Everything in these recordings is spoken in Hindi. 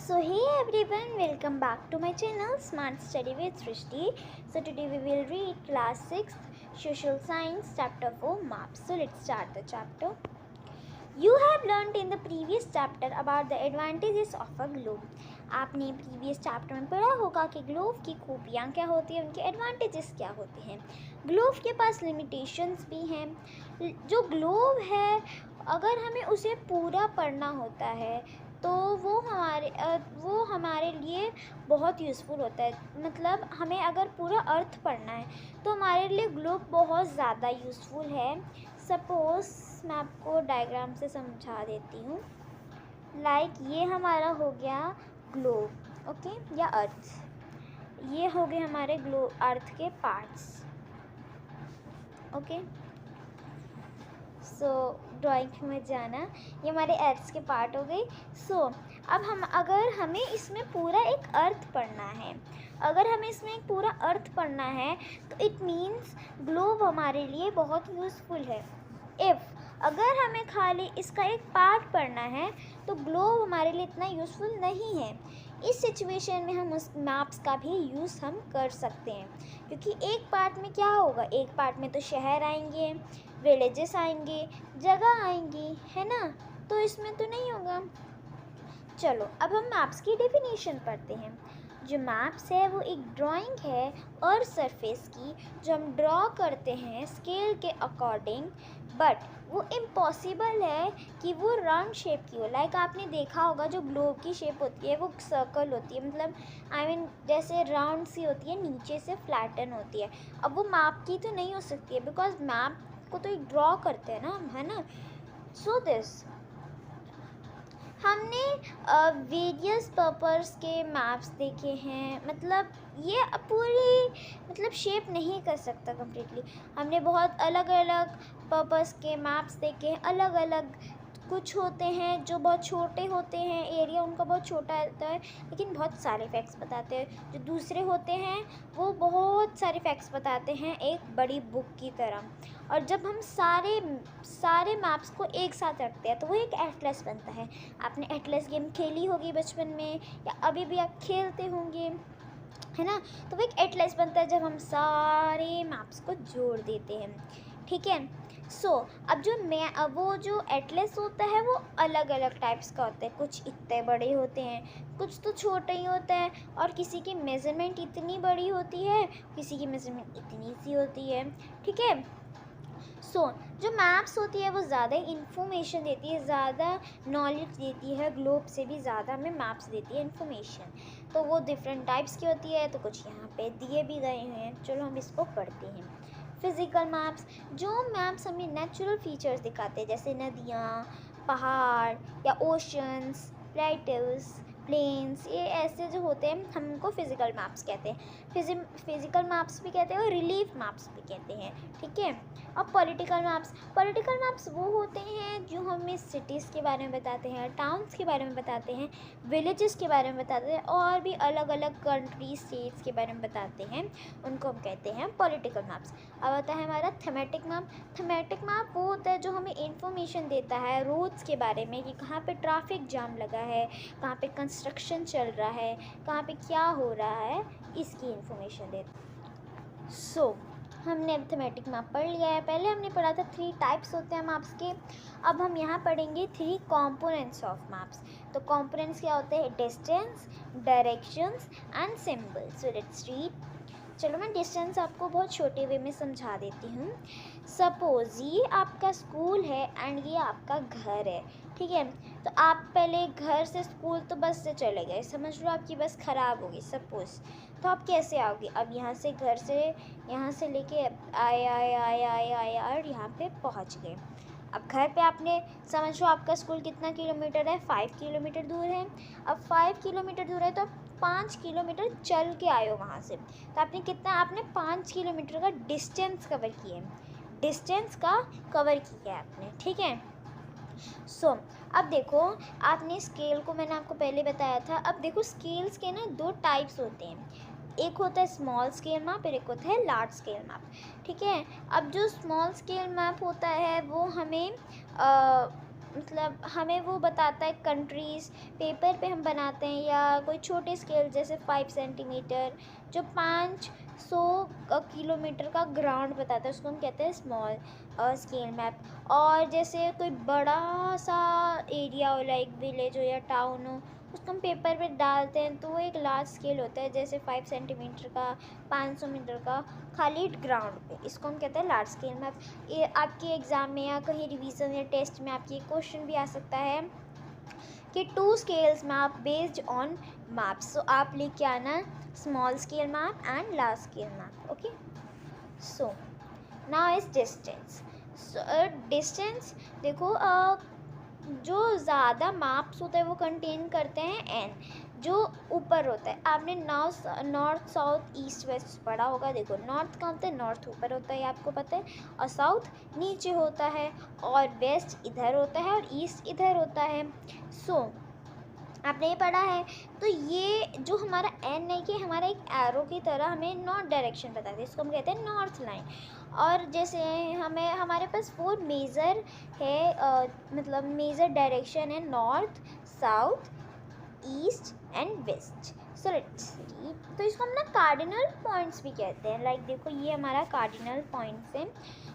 So hey everyone, welcome back to my channel Smart Study with Srishti. So today we will read class 6th Social Science chapter 4 Maps. So let's start the chapter. You have learned in the previous chapter about the advantages of a globe. आपने प्रीवियस चैप्टर में पढ़ा होगा कि ग्लोब की खूबियाँ क्या होती हैं, उनके एडवांटेजेस क्या होते हैं. ग्लोब के पास लिमिटेशंस भी हैं. जो ग्लोब है, अगर हमें उसे पूरा पढ़ना होता है तो वो हमारे लिए बहुत यूज़फुल होता है. मतलब हमें अगर पूरा अर्थ पढ़ना है तो हमारे लिए ग्लोब बहुत ज़्यादा यूज़फुल है. सपोज़ मैं आपको डायग्राम से समझा देती हूँ. ये हमारा हो गया ग्लोब, ओके, या अर्थ. ये हो गए हमारे अर्थ के पार्ट्स, ओके. सो ड्राइंग में जाना, ये हमारे अर्थ के पार्ट हो गए. अगर हमें इसमें पूरा एक अर्थ पढ़ना है, तो इट मीन्स ग्लोब हमारे लिए बहुत यूज़फुल है. अगर हमें खाली इसका एक पार्ट पढ़ना है तो ग्लोब हमारे लिए इतना यूज़फुल नहीं है. इस सिचुएशन में हम उस मैप्स का भी यूज़ हम कर सकते हैं, क्योंकि एक पार्ट में क्या होगा, एक पार्ट में तो शहर आएंगे, विलेजेस आएंगे, जगह आएंगी, है ना. तो इसमें तो नहीं होगा. चलो अब हम मैप्स की डेफिनेशन पढ़ते हैं. जो मैप्स है वो एक ड्राइंग है और सरफेस की, जो हम ड्रॉ करते हैं स्केल के अकॉर्डिंग, बट वो इम्पॉसिबल है कि वो राउंड शेप की हो. आपने देखा होगा जो ग्लोब की शेप होती है वो सर्कल होती है, मतलब जैसे राउंड सी होती है, नीचे से फ्लैटन होती है. अब वो मैप की तो नहीं हो सकती है, बिकॉज मैप को तो एक ड्रॉ करते हैं ना, है ना. सो दिस हमने वेरियस पर्पस के मैप्स देखे हैं. मतलब ये पूरी शेप नहीं कर सकता कम्प्लीटली. हमने बहुत अलग अलग पर्पस के मैप्स देखे हैं. अलग अलग कुछ होते हैं जो बहुत छोटे होते हैं, एरिया उनका बहुत छोटा होता है लेकिन बहुत सारे फैक्ट्स बताते हैं. जो दूसरे होते हैं वो बहुत सारे फैक्ट्स बताते हैं एक बड़ी बुक की तरह. और जब हम सारे मैप्स को एक साथ रखते हैं तो वो एक एटलस बनता है. आपने एटलस गेम खेली होगी बचपन में, या अभी भी आप खेलते होंगे, है ना. तो वो एक एटलस बनता है जब हम सारे मैप्स को जोड़ देते हैं. ठीक है. अब वो जो एटलस होता है वो अलग अलग टाइप्स का होता है. कुछ इतने बड़े होते हैं, कुछ तो छोटे ही होते हैं, और किसी की मेज़रमेंट इतनी बड़ी होती है, किसी की मेज़रमेंट इतनी सी होती है. ठीक है. जो मैप्स होती है वो ज़्यादा इन्फॉर्मेशन देती है, ज़्यादा नॉलेज देती है. ग्लोब से भी ज़्यादा हमें मैप्स देती है इन्फॉर्मेशन. तो वो डिफरेंट टाइप्स की होती है. तो कुछ यहाँ पे दिए भी गए हैं, चलो हम इसको पढ़ते हैं. फिज़िकल मैप्स, जो मैप्स हमें नेचुरल फीचर्स दिखाते हैं, जैसे नदियाँ, पहाड़ या ओशंस, प्लेट्यूज, प्लेन्स, ये ऐसे जो होते हैं हम उनको फिज़िकल मैप्स कहते हैं. फिज़िकल मैप्स भी कहते हैं और रिलीफ मैप्स भी कहते हैं. ठीक है. अब पॉलिटिकल मैप्स वो होते हैं जो हमें सिटीज़ के बारे में बताते हैं, टाउन्स के बारे में बताते हैं, विलेजेस के बारे में बताते हैं, और भी अलग अलग कंट्री स्टेट्स के बारे में बताते हैं. उनको हम कहते हैं पॉलिटिकल मैप्स. अब आता है हमारा थीमेटिक मैप वो होता है जो हमें इंफॉर्मेशन देता है रोड्स के बारे में, कि कहाँ पे ट्रैफिक जाम लगा है, कहाँ पे कंस्ट्रक्शन चल रहा है, कहाँ पे क्या हो रहा है, इसकी इंफॉर्मेशन देता है. हमने अब थीमेटिक मैप पढ़ लिया है. पहले हमने पढ़ा था 3 टाइप्स होते हैं मैप्स के. अब हम यहाँ पढ़ेंगे 3 कंपोनेंट्स ऑफ मैप्स. तो कंपोनेंट्स क्या होते हैं? Distance, directions and symbols. So let's read. चलो मैं डिस्टेंस आपको बहुत छोटे वे में समझा देती हूँ. सपोज़ ये आपका स्कूल है एंड ये आपका घर है. ठीक है. तो आप पहले घर से स्कूल तो बस से चले गए, समझ लो आपकी बस ख़राब होगी सपोज़. तो आप कैसे आओगे? अब यहाँ से लेके आए और यहाँ पे पहुँच गए. अब घर पे आपने, समझ लो आपका स्कूल कितना किलोमीटर है? 5 किलोमीटर दूर है. अब 5 किलोमीटर दूर है तो आप 5 किलोमीटर चल के आए हो वहाँ से. तो आपने 5 किलोमीटर का डिस्टेंस कवर किया है आपने. ठीक है. अब देखो, आपने स्केल को मैंने आपको पहले बताया था. अब देखो स्केल्स के ना 2 टाइप्स होते हैं. एक होता है स्मॉल स्केल मैप और एक होता है लार्ज स्केल मैप. ठीक है. अब जो स्मॉल स्केल मैप होता है वो हमें मतलब हमें वो बताता है कंट्रीज़, पेपर पे हम बनाते हैं, या कोई छोटे स्केल जैसे 5 सेंटीमीटर जो 500 किलोमीटर का ग्राउंड बताता है, उसको हम कहते हैं स्मॉल स्केल मैप। और जैसे कोई बड़ा सा एरिया हो, लाइक विलेज हो या टाउन हो, उसको हम पेपर पे डालते हैं तो वो एक लार्ज स्केल होता है, जैसे 5 सेंटीमीटर का, 500 मीटर का, खाली ग्राउंड पे। इसको हम कहते हैं लार्ज स्केल मैप। ये आपके एग्ज़ाम में या कहीं रिवीजन या टेस्ट में आपके क्वेश्चन भी आ सकता है कि 2 scales map based on maps. So आप लेके आना small scale map and large scale map. Okay, so now is distance. Distance देखो, जो ज़्यादा मैप्स होते हैं वो कंटेन करते हैं एन, जो ऊपर होता है। आपने नॉर्थ साउथ ईस्ट वेस्ट पढ़ा होगा। देखो, नॉर्थ कहाँ होता है? नॉर्थ ऊपर होता है, आपको पता है, और साउथ नीचे होता है, और वेस्ट इधर होता है, और ईस्ट इधर होता है। सो आपने ये पढ़ा है। तो ये जो हमारा एन है, ये हमारा एक एरो की तरह हमें नॉर्थ डायरेक्शन बताते हैं, इसको हम कहते हैं नॉर्थ लाइन। और जैसे हमें हमारे पास 4 मेजर है, मतलब मेजर डायरेक्शन है, north, south, east and west. So let's see, तो इसको हम ना कार्डिनल पॉइंट्स भी कहते हैं। लाइक देखो, ये हमारा कार्डिनल पॉइंट्स है।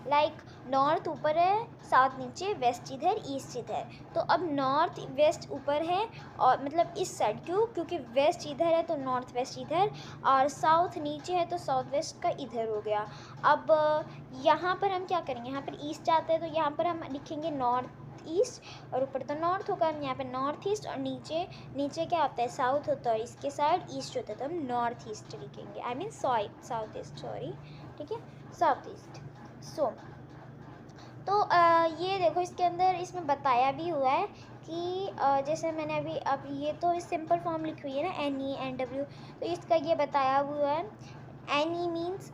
लाइक नॉर्थ ऊपर है, साउथ नीचे, वेस्ट इधर, ईस्ट इधर। तो अब नॉर्थ वेस्ट ऊपर है, और मतलब इस साइड, क्योंकि वेस्ट इधर है तो नॉर्थ वेस्ट इधर, और साउथ नीचे है तो साउथ वेस्ट का इधर हो गया। अब यहाँ पर हम क्या करेंगे, यहाँ पर ईस्ट आता है तो यहाँ पर हम लिखेंगे नॉर्थ ईस्ट, और ऊपर तो नॉर्थ होगा, हम यहाँ पे नॉर्थ ईस्ट, और नीचे क्या होता है, साउथ होता है, और इसके साइड ईस्ट होता है, तो हम नॉर्थ ईस्ट लिखेंगे, I mean south east, sorry, ठीक है, साउथ ईस्ट। सो तो ये देखो, इसके अंदर इसमें बताया भी हुआ है कि जैसे मैंने अभी, अब ये तो इस सिंपल फॉर्म लिखी हुई है ना, NE NW, तो इसका ये बताया हुआ है। NE मीन्स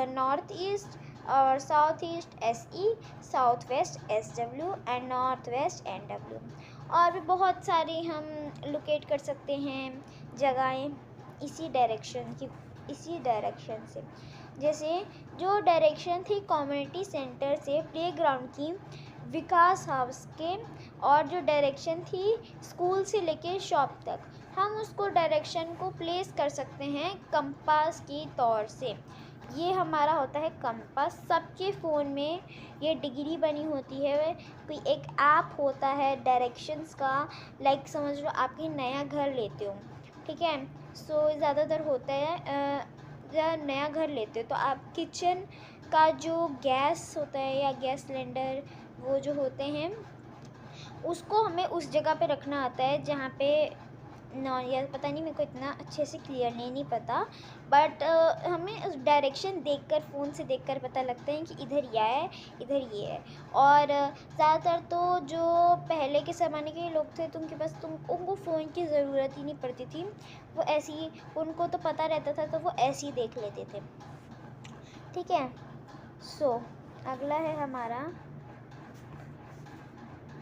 नॉर्थ ईस्ट, और south east SE, south west SW, and north west NW। और भी बहुत सारी हम लोकेट कर सकते हैं जगहें इसी डायरेक्शन से। जैसे जो डायरेक्शन थी कम्युनिटी सेंटर से प्लेग्राउंड की, विकास हाउस के, और जो डायरेक्शन थी स्कूल से लेके शॉप तक, हम उसको डायरेक्शन को प्लेस कर सकते हैं कंपास के तौर से। ये हमारा होता है कंपास। सबके फ़ोन में ये डिग्री बनी होती है, कोई एक ऐप होता है डायरेक्शंस का। लाइक समझ लो आपकी नया घर लेते हो, ठीक है, सो ज़्यादातर होता है जब नया घर लेते हो तो आप किचन का जो गैस होता है या गैस सिलेंडर, वो जो होते हैं, उसको हमें उस जगह पे रखना आता है जहाँ पे नॉन, या पता नहीं, मेरे को इतना अच्छे से क्लियरली नहीं पता, बट हमें उस डायरेक्शन देखकर, फ़ोन से देखकर पता लगता है कि इधर यह है, इधर ये है। और ज़्यादातर तो जो पहले के ज़माने के लोग थे, तो उनके पास उनको फ़ोन की ज़रूरत ही नहीं पड़ती थी, वो ऐसे ही, उनको तो पता रहता था तो वो ऐसे ही देख लेते थे, ठीक है। सो अगला है हमारा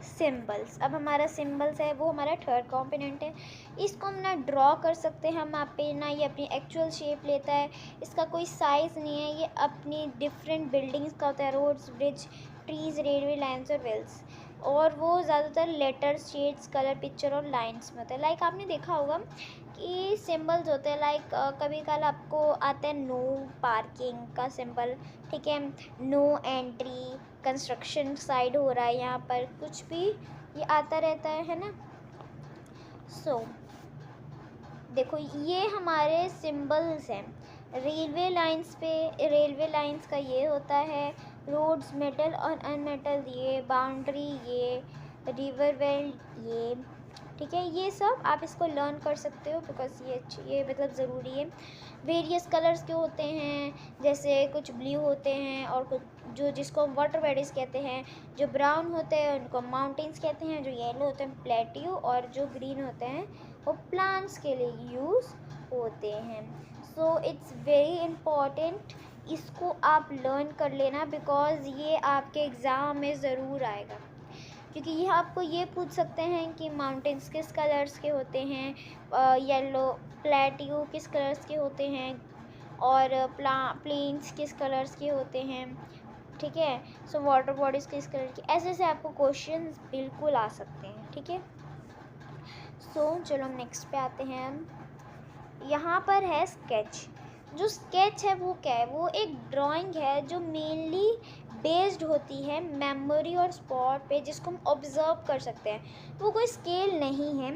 सिंबल्स। अब हमारा सिंबल्स है, वो हमारा थर्ड कंपोनेंट है। इसको हम ना ड्रॉ कर सकते हैं हम आप पे, ना ये अपनी एक्चुअल शेप लेता है, इसका कोई साइज़ नहीं है, ये अपनी डिफरेंट बिल्डिंग्स का होता है, roads, bridge, trees, railway lines और वेल्स। और वो ज़्यादातर लेटर्स, शेड्स, कलर, पिक्चर और लाइन्स में होता है। लाइक आपने देखा होगा कि सिंबल्स होते हैं, लाइक कभी कल आपको आता है नो पार्किंग का सिंबल, ठीक है, नो एंट्री, कंस्ट्रक्शन साइड हो रहा है यहाँ पर, कुछ भी ये आता रहता है ना। सो देखो, ये हमारे सिंबल्स हैं। रेलवे लाइंस का ये होता है, रोड्स, मेटल और अनमेटल ये, बाउंड्री ये, रिवर बेल्ट ये, ठीक है, ये सब आप इसको लर्न कर सकते हो, बिकॉज ये मतलब ज़रूरी है। वेरियस कलर्स के होते हैं, जैसे कुछ ब्लू होते हैं, और कुछ जिसको वाटर बॉडीज़ कहते हैं, जो ब्राउन होते हैं उनको माउंटेन्स कहते हैं, जो येलो होते हैं प्लेट्यू, और जो ग्रीन होते हैं वो प्लांट्स के लिए यूज़ होते हैं। सो इट्स वेरी इम्पॉर्टेंट, इसको आप लर्न कर लेना, बिकॉज़ ये आपके एग्ज़ाम में ज़रूर आएगा, क्योंकि ये आपको ये पूछ सकते हैं कि माउंटेन्स किस कलर्स के होते हैं, येलो, प्लेट्यू किस कलर्स के होते हैं, और प्लेन्स किस कलर्स के होते हैं, ठीक है। सो वाटर बॉडीज़ किस कलर की, ऐसे ऐसे आपको क्वेश्चंस बिल्कुल आ सकते हैं, ठीक है। सो चलो हम नेक्स्ट पे आते हैं। हम यहाँ पर है स्केच। जो स्केच है वो क्या है, वो एक ड्राइंग है जो मेनली बेस्ड होती है मेमोरी और स्पॉट पे, जिसको हम ऑब्जर्व कर सकते हैं। वो कोई स्केल नहीं है।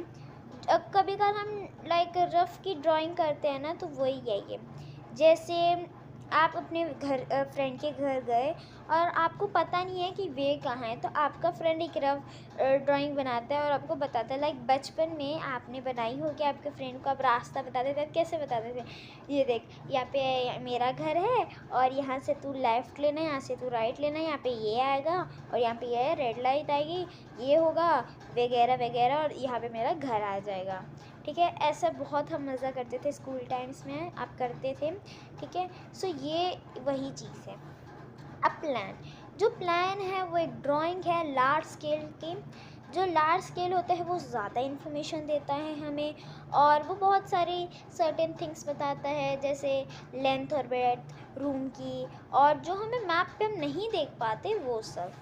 कभी कभार हम लाइक रफ की ड्राइंग करते हैं ना, तो वही है ये। जैसे आप अपने घर फ्रेंड के घर गए और आपको पता नहीं है कि वे कहाँ है, तो आपका फ्रेंड एक रफ ड्राइंग बनाता है और आपको बताता है। लाइक बचपन में आपने बनाई होगी, आपके फ्रेंड को आप रास्ता बताते थे, कैसे बताते थे, ये देख यहाँ पे मेरा घर है और यहाँ से तू लेफ़्ट लेना, यहाँ से तू राइट लेना, यहाँ पे ये आएगा और यहाँ पे ये रेड लाइट आएगी, ये होगा वगैरह वगैरह, और यहाँ पे मेरा घर आ जाएगा, ठीक है। ऐसा बहुत हम मज़ा करते थे स्कूल टाइम्स में, आप करते थे, ठीक है। सो ये वही चीज़ है। अब प्लान, जो प्लान है वो एक ड्राइंग है लार्ज स्केल की। जो लार्ज स्केल होता है वो ज़्यादा इन्फॉर्मेशन देता है हमें, और वो बहुत सारी सर्टेन थिंग्स बताता है, जैसे लेंथ और ब्रेड्थ रूम की, और जो हमें मैप पे हम नहीं देख पाते वो सब।